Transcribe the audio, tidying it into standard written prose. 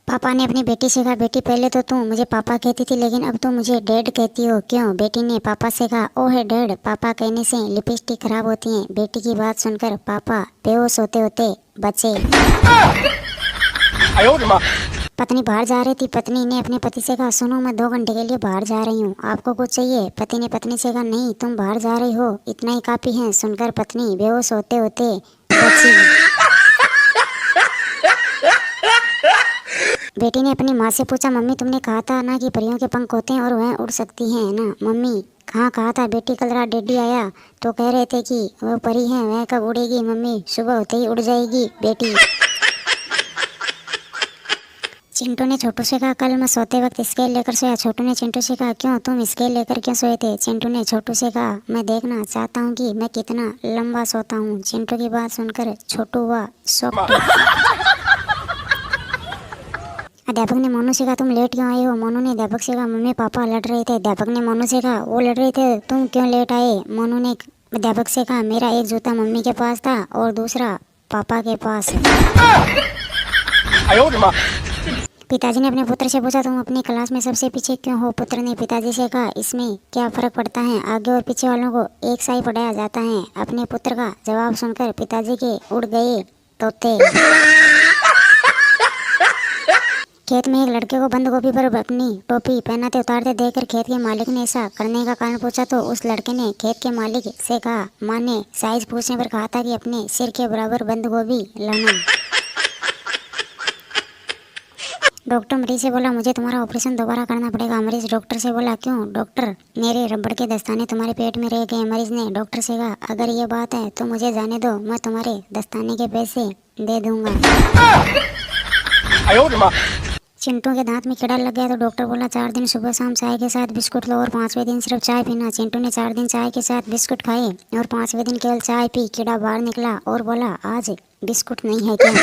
पापा ने अपनी बेटी से कहा, बेटी पहले तो तुम मुझे पापा कहती थी लेकिन अब तुम मुझे डैड कहती हो, क्यों? बेटी ने पापा से कहा, ओ है डैड, पापा कहने से लिपस्टिक खराब होती है। बेटी की बात सुनकर पापा बेहोश होते होते बचे। पत्नी बाहर जा रही थी। पत्नी ने अपने पति से कहा, सुनो मैं 2 घंटे के लिए बाहर जा रही हूँ, आपको कुछ चाहिए? पति ने पत्नी से कहा, नहीं तुम बाहर जा रही हो इतना ही काफी है। सुनकर पत्नी बेहोश होते होते बची। बेटी ने अपनी माँ से पूछा, मम्मी तुमने कहा था ना कि परियों के पंख होते हैं और वह उड़ सकती हैं ना? मम्मी, हाँ कहा था बेटी, कल रात डैडी आया तो कह रहे थे कि वो परी है, वह कब उड़ेगी? मम्मी, सुबह होते ही उड़ जाएगी बेटी। चिंटू ने छोटू से कहा, कल मैं सोते वक्त स्केल लेकर सोया। छोटू ने चिंटू से कहा, क्यों, तुम स्केल लेकर क्यों सोए थे? चिंटू ने छोटू से कहा, मैं देखना चाहता हूँ कि मैं कितना लंबा सोता हूँ। चिंटू की बात सुनकर छोटू हुआ शॉक्ड। अध्यापक ने मोनू से कहा, तुम लेट क्यों आए हो? मोनू ने अध्यापक से कहा, मम्मी पापा लड़ रहे थे। अध्यापक ने मोनू से कहा, वो लड़ रहे थे, तुम क्यों लेट आए? मोनू ने अध्यापक से कहा, मेरा एक जूता मम्मी के पास था और दूसरा पापा के पास। पिताजी ने अपने पुत्र से पूछा, तुम अपनी क्लास में सबसे पीछे क्यों हो? पुत्र ने पिताजी से कहा, इसमें क्या फर्क पड़ता है, आगे और पीछे वालों को एक सा ही पढ़ाया जाता है। अपने पुत्र का जवाब सुनकर पिताजी के उड़ गए तोते। खेत में एक लड़के को बंद गोभी पर अपनी टोपी पहनाते उतारते देखकर खेत के मालिक ने ऐसा करने का कारण पूछा तो उस लड़के ने खेत के मालिक से कहा, माँ ने साइज पूछने पर कहा था कि अपने सिर के बराबर बंद गोभी लाना। डॉक्टर मरीज से बोला, मुझे तुम्हारा ऑपरेशन दोबारा करना पड़ेगा। मरीज डॉक्टर से बोला, क्यों? डॉक्टर, मेरे रबड़ के दस्ताने तुम्हारे पेट में रह गए। मरीज ने डॉक्टर से कहा, अगर ये बात है तो मुझे जाने दो, मैं तुम्हारे दस्ताने के पैसे दे दूंगा। चिंटू के दांत में कीड़ा लग गया तो डॉक्टर बोला, 4 दिन सुबह शाम चाय के साथ बिस्कुट लो और 5वें दिन सिर्फ चाय पीना। चिंटू ने 4 दिन चाय के साथ बिस्कुट खाए और 5वें दिन केवल चाय पी। कीड़ा बाहर निकला और बोला, आज बिस्कुट नहीं है क्या?